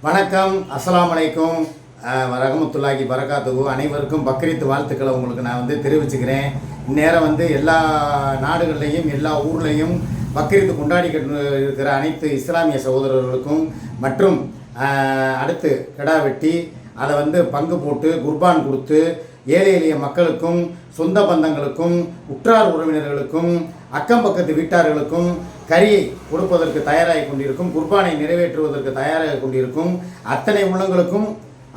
வணக்கம், அஸ்ஸலாமு அலைக்கும் வரஹ்மத்துல்லாஹி பரகாத்துஹு. அனைவருக்கும் பக்ரீத் வாழ்த்துக்களை உங்களுக்கு நான் தெரிவிச்சுக்கிறேன். இந்நேரம் எல்லா நாடுகள்லையும் எல்லா ஊர்லேயும் பக்ரீத் கொண்டாடிக்கிட்டு இருக்கிற அனைத்து இஸ்லாமிய சகோதரர்களுக்கும் மற்றும் அடுத்து கிடா வெட்டி அதை பங்கு போட்டு குர்பான் கொடுத்து ஏழை எளிய மக்களுக்கும் சொந்த பந்தங்களுக்கும் உற்றார் உறவினர்களுக்கும் அக்கம் பக்கத்து வீட்டார்களுக்கும் கறியை கொடுப்பதற்கு தயாராகி கொண்டிருக்கும், குர்பானை நிறைவேற்றுவதற்கு தயாராக கொண்டிருக்கும் அத்தனை உள்ளங்களுக்கும்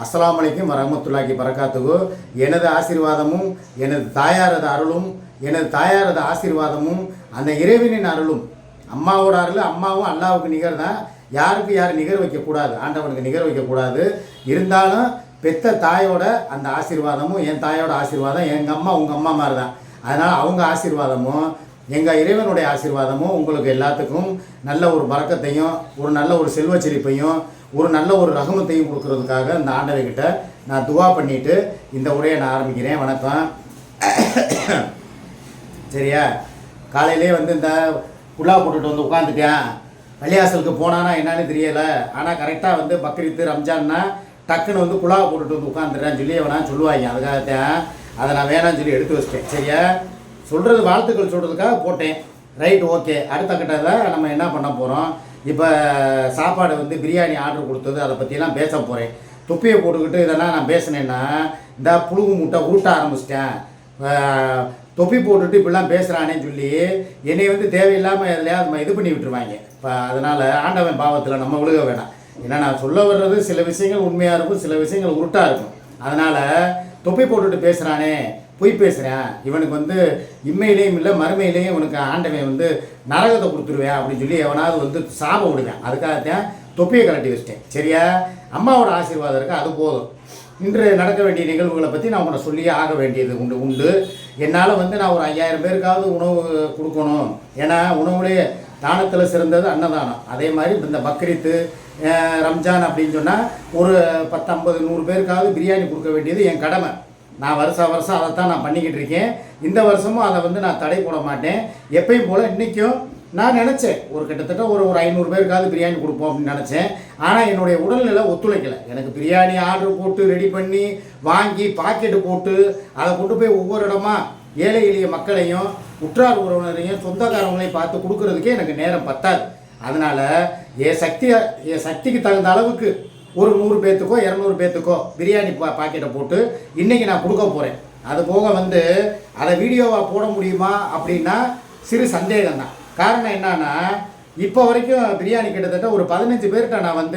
அஸ்ஸலாமு அலைக்கும் வரஹ்மத்துல்லாஹி பரகாத்துஹு. எனது ஆசீர்வாதமும் எனது தாயாரது அருளும் எனது தாயாரது ஆசீர்வாதமும் அந்த இறைவனின் அருளும், அம்மாவோட அருள், அம்மாவும் அல்லாவுக்கு நிகர் தான், யாருக்கு யார் நிகர் வைக்கக்கூடாது, ஆண்டவனுக்கு நிகர் வைக்கக்கூடாது. இருந்தாலும் பெத்த தாயோட அந்த ஆசீர்வாதமும் என் தாயோட ஆசீர்வாதம் எங்கள் அம்மா உங்கள் அம்மா மாதிரி தான். அதனால் அவங்க ஆசீர்வாதமும் எங்கள் இறைவனுடைய ஆசீர்வாதமும் உங்களுக்கு எல்லாத்துக்கும் நல்ல ஒரு பரக்கத்தையும் ஒரு நல்ல ஒரு செல்வ செழிப்பையும் ஒரு நல்ல ஒரு ரஹமத்தையும் கொடுக்கறதுக்காக இந்த ஆண்டவர்கிட்ட நான் துவா பண்ணிவிட்டு இந்த உரையை நான் ஆரம்பிக்கிறேன். வணக்கம். சரியா, காலையிலே இந்த குல்லா போட்டுட்டு உட்காந்துட்டேன். பள்ளியாசலுக்கு போனானா என்னன்னு தெரியலை. ஆனால் கரெக்டாக பக்ரீத்து ரம்ஜான்னா டக்குன்னு குழா போட்டுட்டு உட்காந்துடுறேன்னு சொல்லி அவனா சொல்லுவாங்க. அதுக்காகத்தான் அதை நான் வேணான்னு சொல்லி எடுத்து வச்சிட்டேன். சரியா, சொல்கிறது வாழ்த்துக்கள் சொல்கிறதுக்காக போட்டேன். Right, okay. அடுத்த கட்டத்தில் நம்ம என்ன பண்ண போகிறோம், இப்போ சாப்பாடு பிரியாணி ஆர்டர் கொடுத்தது அதை பற்றிலாம் பேச போகிறேன். தொப்பியை போட்டுக்கிட்டு இதெல்லாம் நான் பேசினேன்னா இந்த புழுகு முட்டை ஊட்ட ஆரம்பிச்சிட்டேன். தொப்பி போட்டுட்டு இப்படிலாம் பேசுகிறானேன்னு சொல்லி என்னை தேவையில்லாமல் எதுலையாவது இது பண்ணி விட்டுருவாங்க. இப்போ அதனால் ஆண்டவன் பாவத்தில் நம்ம விழுக வேணாம். ஏன்னா நான் சொல்ல வர்றது சில விஷயங்கள் உண்மையாக இருக்கும், சில விஷயங்கள் உருட்டாக இருக்கும். அதனால் தொப்பி போட்டுட்டு பேசுகிறானே, பொய் பேசுகிறேன், இவனுக்கு இம்மையிலையும் இல்லை மறுமையிலையும் இவனுக்கு ஆண்டவன் நரகத்தை கொடுத்துருவேன் அப்படின்னு சொல்லி எவனாவது சாபம் விடுவேன். அதுக்காகத்தான் தொப்பியை கலட்டி வச்சிட்டேன். சரியா, அம்மாவோட ஆசீர்வாதம் இருக்குது, அது போதும். இன்று நடக்க வேண்டிய நிகழ்வுகளை பற்றி நான் உன்னை சொல்லியே ஆக வேண்டியது உண்டு. என்னால் நான் ஒரு 5000 பேருக்காவது உணவு கொடுக்கணும். ஏன்னா உணவுலேயே தானத்தில் சிறந்தது அன்னதானம். அதே மாதிரி இந்த பக்ரீத்து ரம்ஜான் அப்படின்னு சொன்னால் ஒரு 10, 50, 100 பேருக்காவது பிரியாணி கொடுக்க வேண்டியது என் கடமை. நான் வருஷம் அதைத்தான் நான் பண்ணிக்கிட்டு இருக்கேன். இந்த வருஷமும் அதை நான் தடை போட மாட்டேன். எப்பயும் போல் இன்றைக்கும் நான் நினச்சேன் ஒரு கிட்டத்தட்ட ஒரு 500 பேருக்காவது பிரியாணி கொடுப்போம் அப்படின்னு நினச்சேன். ஆனால் என்னுடைய உடல்நிலை ஒத்துழைக்கலை. எனக்கு பிரியாணி ஆர்டர் போட்டு ரெடி பண்ணி வாங்கி பாக்கெட்டு போட்டு அதை கொண்டு போய் ஒவ்வொரு இடமா ஏழை எளிய மக்களையும் உற்றார் உறவினரையும் சொந்தக்காரங்களையும் பார்த்து கொடுக்கறதுக்கே எனக்கு நேரம் பத்தாது. அதனால் என் சக்திக்கு தகுந்த அளவுக்கு ஒரு 100 பேர்த்துக்கோ 200 பேர்த்துக்கோ பிரியாணி பாக்கெட்டை போட்டு இன்றைக்கி நான் கொடுக்க போகிறேன். அது போக அதை வீடியோவாக போட முடியுமா அப்படின்னா சிறு சந்தேகம்தான். காரணம் என்னன்னா, இப்போ வரைக்கும் பிரியாணி கிட்டத்தட்ட ஒரு 15 பேர்கிட்ட நான்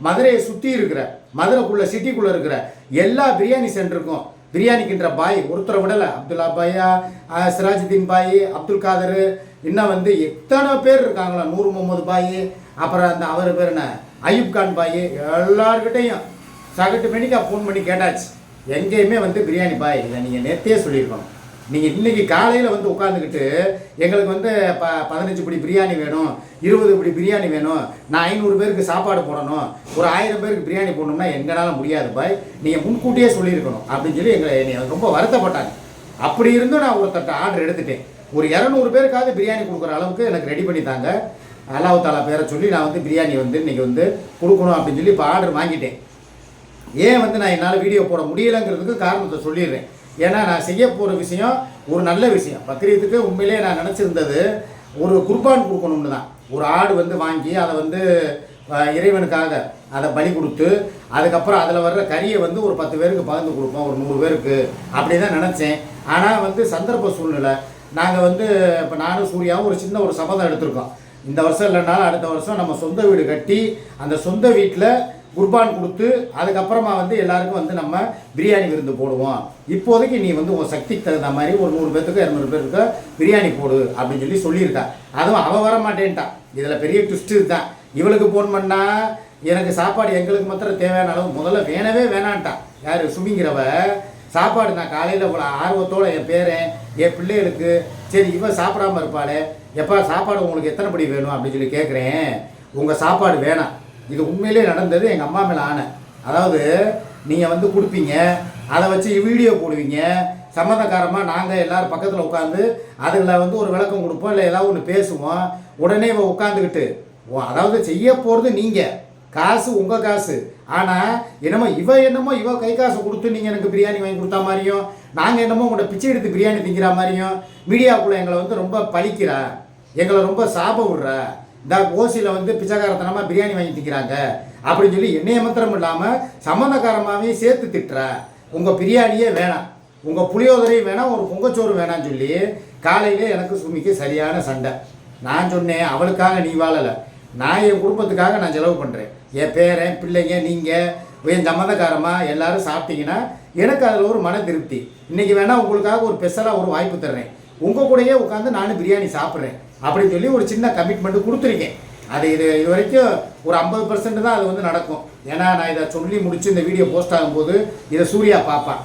மதுரையை சுற்றி இருக்கிற மதுரைக்குள்ளே சிட்டிக்குள்ளே இருக்கிற எல்லா பிரியாணி சென்டருக்கும் பிரியாணிக்கின்ற பாய் ஒருத்தரை விடலை. அப்துல்லா பாயா, சிராஜுதீன் பாய், அப்துல் காதர், இன்னும் எத்தனை பேர் இருக்காங்களா, நூறு முகமது பாய், அப்புறம் அந்த அவர் பேர் என்ன அயூப் கான் பாய், எல்லார்கிட்டையும் சகட்டு மணிக்கா ஃபோன் பண்ணி கேட்டாச்சு. எங்கேயுமே பிரியாணி பாய் இதை நீங்கள் நேற்றே சொல்லியிருக்கணும். நீங்கள் இன்றைக்கி காலையில் உட்காந்துக்கிட்டு எங்களுக்கு 15 படி பிரியாணி வேணும், 20 படி பிரியாணி வேணும், நான் 500 பேருக்கு சாப்பாடு போடணும், ஒரு 1000 பேருக்கு பிரியாணி போடணும்னா எங்களால் முடியாது பாய், நீங்கள் முன்கூட்டியே சொல்லியிருக்கணும் அப்படின்னு சொல்லி என்னை ரொம்ப வருத்தப்பட்டாங்க. அப்படி இருந்தும் நான் ஒரு தட்ட ஆர்டர் எடுத்துட்டேன். ஒரு 200 பேருக்காவது பிரியாணி கொடுக்குற அளவுக்கு எனக்கு ரெடி பண்ணி தாங்க, அல்லாஹ் தாலா பேரை சொல்லி நான் பிரியாணி இன்றைக்கி கொடுக்கணும் அப்படின்னு சொல்லி இப்போ ஆர்டர் வாங்கிட்டேன். ஏன் நான் என்னால் வீடியோ போட முடியலைங்கிறதுக்கு காரணத்தை சொல்லிடுறேன். ஏன்னா நான் செய்ய போகிற விஷயம் ஒரு நல்ல விஷயம். பக்ரீத்துக்கு உண்மையிலே நான் நினச்சிருந்தது ஒரு குர்பான் கொடுக்கணும்னு தான். ஒரு ஆடு வாங்கி அதை இறைவனுக்காக அதை பலி கொடுத்து அதுக்கப்புறம் அதில் வர்ற கறியை ஒரு 10 பேருக்கு பகிர்ந்து கொடுப்போம், ஒரு 100 பேருக்கு அப்படி தான் நினச்சேன். ஆனால் சந்தர்ப்ப சூழ்நிலை நாங்கள் இப்போ நானும் சூர்யாவும் ஒரு சின்ன ஒரு சபதம் எடுத்திருக்கோம். இந்த வருஷம் இல்லைனாலும் அடுத்த வருஷம் நம்ம சொந்த வீடு கட்டி அந்த சொந்த வீட்டில் குர்பான் கொடுத்து அதுக்கப்புறமா எல்லாருக்கும் நம்ம பிரியாணி விருந்து போடுவோம். இப்போதைக்கு நீ உன் சக்திக்கு தகுந்த மாதிரி ஒரு 100 பேருக்கு 200 பேருக்கு பிரியாணி போடு அப்படின்னு சொல்லியிருக்கா. அதுவும் அவள் வர மாட்டேன்ட்டான். இதில் பெரிய ட்விஸ்ட்டு தான். இவளுக்கு ஃபோன் பண்ணால் எனக்கு சாப்பாடு எங்களுக்கு மாத்திரம் தேவையான அளவு முதல்ல வேணவே வேணான்ட்டான். யார் சுமிங்கிறவ சாப்பாடு நான் காலையில் இவ்வளோ ஆர்வத்தோடு என் பேரன் என் பிள்ளைகளுக்கு சரி இவன் சாப்பிடாமல் இருப்பாளே, எப்போ சாப்பாடு உங்களுக்கு எத்தனை படி வேணும் அப்படின்னு சொல்லி கேட்குறேன். உங்கள் சாப்பாடு வேணாம். இது உண்மையிலே நடந்தது, எங்கள் அம்மா மேலே ஆன. அதாவது நீங்கள் கொடுப்பீங்க, அதை வச்சு வீடியோ போடுவீங்க, சம்மந்தக்காரமாக நாங்கள் எல்லோரும் பக்கத்தில் உட்காந்து அதில் ஒரு விளக்கம் கொடுப்போம், இல்லை ஏதாவது ஒன்று பேசுவோம். உடனே இவன் உட்காந்துக்கிட்டு அதாவது செய்ய போகிறது நீங்கள், காசு உங்கள் காசு. ஆனால் என்னமோ இவ கை காசு கொடுத்து நீங்கள் எனக்கு பிரியாணி வாங்கி கொடுத்தா மாதிரியும், நாங்கள் என்னமோ உங்களோட பிச்சை எடுத்து பிரியாணி திங்கிற மாதிரியும் மீடியாவுக்குள்ளே எங்களை வந்து ரொம்ப பழிக்கிறா, எங்களை ரொம்ப சாபம் விடுறா, இந்த ஓசியில் வந்து பிச்சைக்காரத்தனமாக பிரியாணி வாங்கி திக்கிறாங்க அப்படின்னு சொல்லி என்னைய மாத்திரம் இல்லாமல் சம்மந்தக்காரமாகவே சேர்த்து திட்டுறா. உங்கள் பிரியாணியே வேணாம், உங்கள் புளியோதரையும் வேணாம், ஒரு பொங்கச்சோறு வேணான்னு சொல்லி காலையிலே எனக்கு சுமிக்கு சரியான சண்டை. நான் சொன்னேன், அவளுக்காக நீ வாழலை, நான் என் குடும்பத்துக்காக நான் செலவு பண்ணுறேன், என் பேரன் பிள்ளைங்க நீங்கள் என் சம்மந்தக்காரமாக எல்லோரும் சாப்பிட்டீங்கன்னா எனக்கு அதில் ஒரு மன திருப்தி. இன்றைக்கி வேணால் உங்களுக்காக ஒரு ஸ்பெஷலாக ஒரு வாய்ப்பு தர்றேன், உங்கள் கூடயே உட்காந்து நானும் பிரியாணி சாப்பிட்றேன் அப்படின்னு சொல்லி ஒரு சின்ன கமிட்மெண்ட்டு கொடுத்துருக்கேன். அது இது வரைக்கும் ஒரு 50% தான் அது வந்து நடக்கும். ஏன்னா நான் இதை சொல்லி முடிச்சு இந்த வீடியோ போஸ்ட் ஆகும்போது இதை சூர்யா பார்ப்பான்.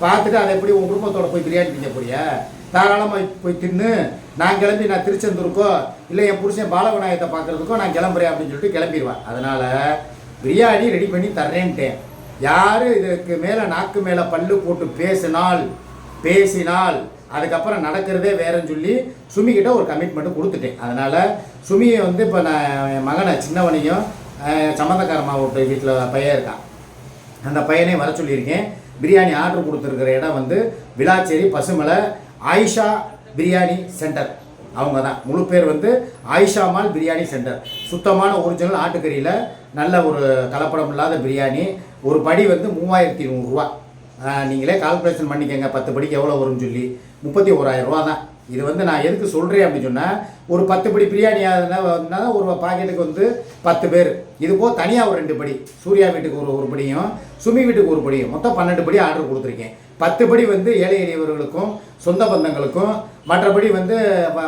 பார்த்துட்டு அதை எப்படி உங்கள் குடும்பத்தோட போய் பிரியாணி திங்க போறியா, தாராளமாக போய் தின்னு, நான் கிளம்பி நான் திருச்செந்தூருக்கோ இல்லை என் புருஷன் பாலவிநாயகத்தை பார்க்குறதுக்கோ நான் கிளம்புறேன் அப்படின்னு சொல்லிட்டு கிளம்பிடுவேன். அதனால் பிரியாணி ரெடி பண்ணி தர்றேன்ட்டேன். யார் இதுக்கு மேலே நாக்கு மேலே பல்லு போட்டு பேசினால் அதுக்கப்புறம் நடக்கிறதே வேறன்னு சொல்லி சுமிக்கிட்ட ஒரு கமிட்மெண்ட்டு கொடுத்துட்டேன். அதனால் சுமியை வந்து இப்போ நான் என் மகனை சின்னவனையும் சம்மந்தக்காரமாக வீட்டில் பையன் இருக்கான், அந்த பையனே வர சொல்லியிருக்கேன். பிரியாணி ஆர்டர் கொடுத்துருக்கிற இடம் வந்து விளாச்சேரி பசுமலை ஆயிஷா பிரியாணி சென்டர். அவங்க தான் முழு பேர் வந்து ஆயிஷா மால் பிரியாணி சென்டர். சுத்தமான ஒரிஜினல் ஆட்டுக்கறியில் நல்ல ஒரு கலப்படம் இல்லாத பிரியாணி. ஒரு படி வந்து 3100 ரூபா. நீங்களே கால்குலேஷன் பண்ணிக்கங்க 10 படிக்கு எவ்வளோ வரும்னு சொல்லி. 31,000 ரூபா தான். இது வந்து நான் எதுக்கு சொல்கிறேன் அப்படின்னு சொன்னால், ஒரு 10 படி பிரியாணி ஆகுதுன்னா ஒரு பாக்கெட்டுக்கு வந்து 10 பேர். இது போக தனியாக ஒரு 2 படி, சூர்யா வீட்டுக்கு ஒரு படியும் சுமி வீட்டுக்கு ஒரு படியும், மொத்தம் 12 படி ஆர்டர் கொடுத்துருக்கேன். 10 படி வந்து ஏழை எளியவர்களுக்கும் சொந்த பந்தங்களுக்கும், மற்றபடி வந்து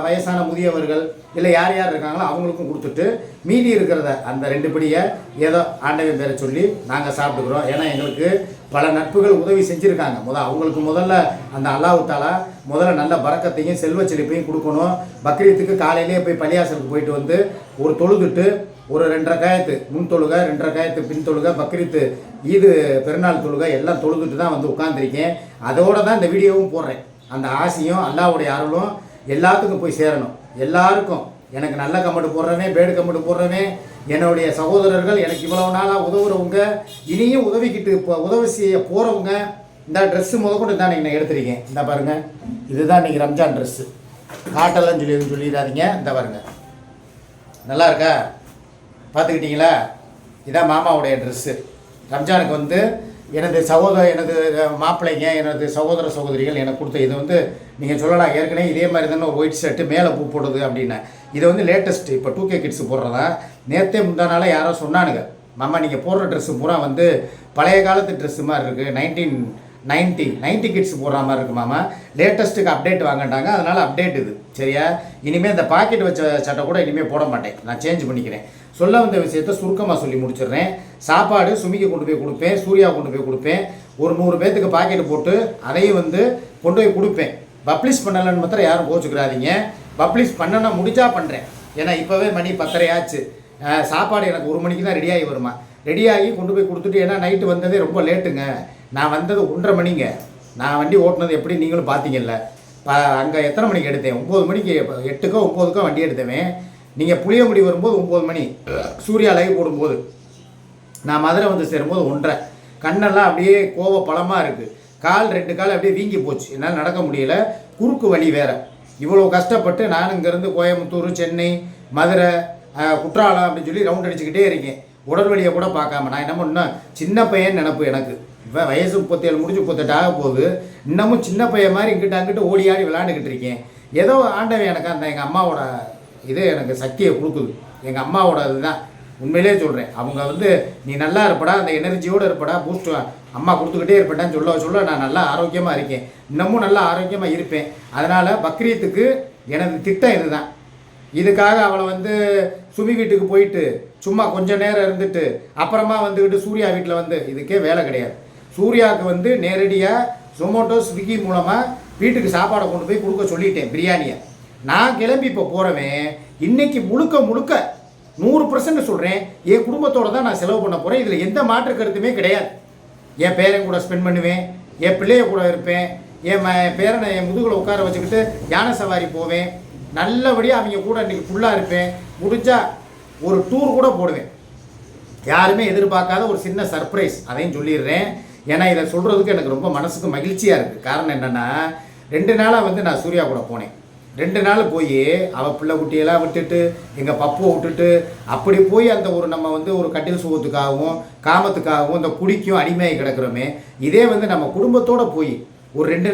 வயசான முதியவர்கள் இல்லை யார் யார் இருக்காங்களோ அவங்களுக்கும் கொடுத்துட்டு மீதி இருக்கிறத அந்த 2 படியை ஏதோ ஆண்டவன் பேரை சொல்லி நாங்கள் சாப்பிட்டுக்கிறோம். ஏன்னா எங்களுக்கு பல நட்புகள் உதவி செஞ்சுருக்காங்க. அவங்களுக்கு முதல்ல அந்த அல்லாஹ் தாலா முதல்ல நல்ல பரக்கத்தையும் செல்வ செழிப்பையும் கொடுக்கணும். பக்ரீத்துக்கு காலையிலேயே போய் பள்ளியாசலுக்கு போயிட்டு வந்து ஒரு தொழுதுட்டு ஒரு 2 ரக்காயத்து முன் தொழுகை, 2 ரக்காயத்து பின் தொழுகை, பக்ரீத்து ஈது பெருநாள் தொழுகை எல்லாம் தொழுதுட்டு தான் வந்து உட்காந்துருக்கேன். அதோடு தான் இந்த வீடியோவும் போடுறேன். அந்த ஆசையும் அல்லாஹ்வுடைய அருளும் எல்லாத்துக்கும் போய் சேரணும். எல்லாருக்கும் எனக்கு நல்ல கமெண்ட் போடுறவன், பேடு கமெண்ட் போடுறவன், என்னுடைய சகோதரர்கள், எனக்கு இவ்வளவு நாளாக உதவுறவங்க, இனியும் உதவிக்கிட்டு இப்போ உதவி செய்ய போகிறவங்க, இந்த ட்ரெஸ்ஸு முதற்கொண்டு தான் நான் எடுத்துருக்கேன். இந்த பாருங்கள், இதுதான் இன்றைக்கி ரம்ஜான் ட்ரெஸ்ஸு. காட்டெல்லாம் சொல்லிடாதீங்க. இந்த பாருங்கள், நல்லா இருக்கா, பார்த்துக்கிட்டிங்களா? இதான் மாமாவுடைய ட்ரெஸ்ஸு. ரம்ஜானுக்கு வந்து எனது மாப்பிள்ளைங்க, எனது சகோதர சகோதரிகள் எனக்கு கொடுத்த இது வந்து நீங்கள் சொல்லலாம். ஏற்கனவே இதே மாதிரி தானே ஒரு ஒயிட் ஷர்ட்டு மேலே பூ போடுது அப்படின்னு. இது வந்து லேட்டஸ்ட்டு, இப்போ 2K கிட்ஸ் போடுறதா. நேற்றே முந்தானால யாரோ சொன்னானுங்க, மாமா நீங்கள் போடுற ட்ரெஸ்ஸு பூரா வந்து பழைய காலத்து ட்ரெஸ்ஸு மாதிரி இருக்குது, 1990 கிட்ஸ் போடுற மாதிரி இருக்குது மாமா, லேட்டஸ்ட்டுக்கு அப்டேட் வாங்கிட்டாங்க, அதனால் அப்டேட் இது சரியா. இனிமேல் இந்த பாக்கெட் வச்ச சட்டை கூட இனிமேல் போட மாட்டேன், நான் சேஞ்ச் பண்ணிக்கிறேன். சொல்ல வந்த விஷயத்தை சுருக்கமாக சொல்லி முடிச்சிடுறேன். சாப்பாடு சுமிக்கு கொண்டு போய் கொடுப்பேன், சூர்யா கொண்டு போய் கொடுப்பேன். ஒரு 100 பேர்த்துக்கு பாக்கெட் போட்டு அதையும் வந்து கொண்டு போய் கொடுப்பேன். பப்ளிஷ் பண்ணலன்னு மாத்திரம் யாரும் கோச்சுக்கிறாதீங்க. பப்ளிஷ் பண்ணனா முடிச்சா பண்ணுறேன். ஏன்னா இப்போவே மணி 10:30 ஆச்சு. சாப்பாடு எனக்கு 1 மணிக்கு தான் ரெடியாகி வருமா. ரெடியாகி கொண்டு போய் கொடுத்துட்டு, ஏன்னா நைட்டு வந்ததே ரொம்ப லேட்டுங்க. நான் வந்தது 1:30 மணிங்க. நான் வண்டி ஓட்டினது எப்படி நீங்களும் பார்த்தீங்கல்ல. அங்கே எத்தனை மணிக்கு எடுத்தேன்? 9 மணிக்கு, 8க்கோ 9க்கோ வண்டி எடுத்தேன். நீங்கள் புளியங்குடி வரும்போது 9 மணி, சூர்யா லைவ் போடும்போது. நான் மதுரை வந்து சேரும்போது 1:30. கண்ணெல்லாம் அப்படியே கோவ பழமாக இருக்குது. கால் 2 கால் அப்படியே வீங்கி போச்சு, என்னால் நடக்க முடியல. குறுக்கு வழி வேறு. இவ்வளோ கஷ்டப்பட்டு நான் இங்கேருந்து கோயம்புத்தூர், சென்னை, மதுரை, குற்றாலம் அப்படின்னு சொல்லி ரவுண்ட் அடிச்சுக்கிட்டே இருக்கேன். உடல் வழியை கூட பார்க்காம. நான் என்ன பண்ணேன், சின்ன பையன் நினப்பு எனக்கு. இப்போ வயசு 37 முடிஞ்சு 38 ஆக போகுது. இன்னமும் சின்ன பையன் மாதிரி இங்கிட்ட அங்கிட்டு ஓடி ஆடி விளாண்டுக்கிட்டு இருக்கேன். ஏதோ ஆண்டவன் எனக்கு அந்த எங்கள் அம்மாவோட இது எனக்கு சக்தியை கொடுக்குது. எங்கள் அம்மாவோட இதுதான் உண்மையிலே சொல்கிறேன். அவங்க வந்து நீ நல்லா இருப்படா, அந்த எனர்ஜியோடு இருப்படா, பூஸ்ட் அம்மா கொடுத்துக்கிட்டே இருப்பேன்டான்னு சொல்ல நான் நல்லா ஆரோக்கியமாக இருக்கேன். இன்னமும் நல்லா ஆரோக்கியமாக இருப்பேன். அதனால் பக்ரீத்துக்கு எனது திட்டம் இதுதான். இதுக்காக அவளை வந்து சுமி வீட்டுக்கு போயிட்டு சும்மா கொஞ்சம் நேரம் இருந்துட்டு அப்புறமா வந்துக்கிட்டு சூர்யா வீட்டில் வந்து இதுக்கே வேலை கிடையாது. சூர்யாவுக்கு வந்து நேரடியாக ஜொமேட்டோ, ஸ்விக்கி மூலமாக வீட்டுக்கு சாப்பாடை கொண்டு போய் கொடுக்க சொல்லிட்டேன், பிரியாணியை. நான் கிளம்பி இப்போ போகிறவன் இன்றைக்கி முழுக்க 100% சொல்கிறேன், என் குடும்பத்தோடு தான் நான் செலவு பண்ண போகிறேன். இதில் எந்த மாற்று கருத்துமே கிடையாது. என் பேரன் கூட ஸ்பெண்ட் பண்ணுவேன், என் பிள்ளைய கூட இருப்பேன், என் பேரனை என் முதுகில் உட்கார வச்சுக்கிட்டு யானை சவாரி போவேன். நல்லபடியாக அவங்க கூட இன்றைக்கி ஃபுல்லாக இருப்பேன். முடிஞ்சால் ஒரு டூர் கூட போடுவேன். யாருமே எதிர்பார்க்காத ஒரு சின்ன சர்ப்ரைஸ், அதையும் சொல்லிடுறேன். ஏன்னா இதை சொல்கிறதுக்கு எனக்கு ரொம்ப மனசுக்கு மகிழ்ச்சியாக இருக்குது. காரணம் என்னென்னா 2 நாளாக வந்து நான் சூர்யா கூட போனேன். 2 நாள் போய் அவள் பிள்ளை குட்டியெல்லாம் விட்டுட்டு எங்கள் பப்புவை விட்டுட்டு அப்படி போய் அந்த ஒரு நம்ம வந்து ஒரு கட்டில் சுகத்துக்காகவும் காமத்துக்காகவும் இந்த குடிக்கும் அடிமையாகி கிடக்கிறோமே, இதே வந்து நம்ம குடும்பத்தோடு போய் ஒரு 2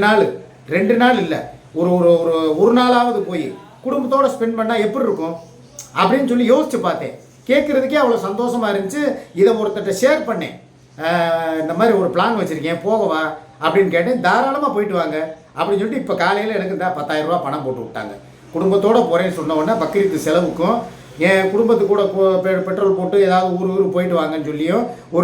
நாள் இல்லை, ஒரு ஒரு ஒரு ஒரு நாளாவது போய் குடும்பத்தோடு ஸ்பெண்ட் பண்ணால் எப்படி இருக்கும் அப்படின்னு சொல்லி யோசித்து பார்த்தேன். கேட்குறதுக்கே அவ்வளோ சந்தோஷமாக இருந்துச்சு. இதை ஒருத்தர்கிட்ட ஷேர் பண்ணேன். இந்த மாதிரி ஒரு பிளான் வச்சுருக்கேன், போகவா அப்படின்னு கேட்டேன். தாராளமாக போயிட்டு வாங்க அப்படின்னு சொல்லிட்டு இப்போ காலையில் எனக்கு இந்த 10,000 ரூபா பணம் போட்டு விட்டாங்க. குடும்பத்தோடு போகிறேன்னு சொன்ன உடனே பக்ரீத்து செலவுக்கும் என் குடும்பத்துக்கு கூட பெட்ரோல் போட்டு ஏதாவது ஊர் போயிட்டு வாங்கன்னு சொல்லியும் ஒரு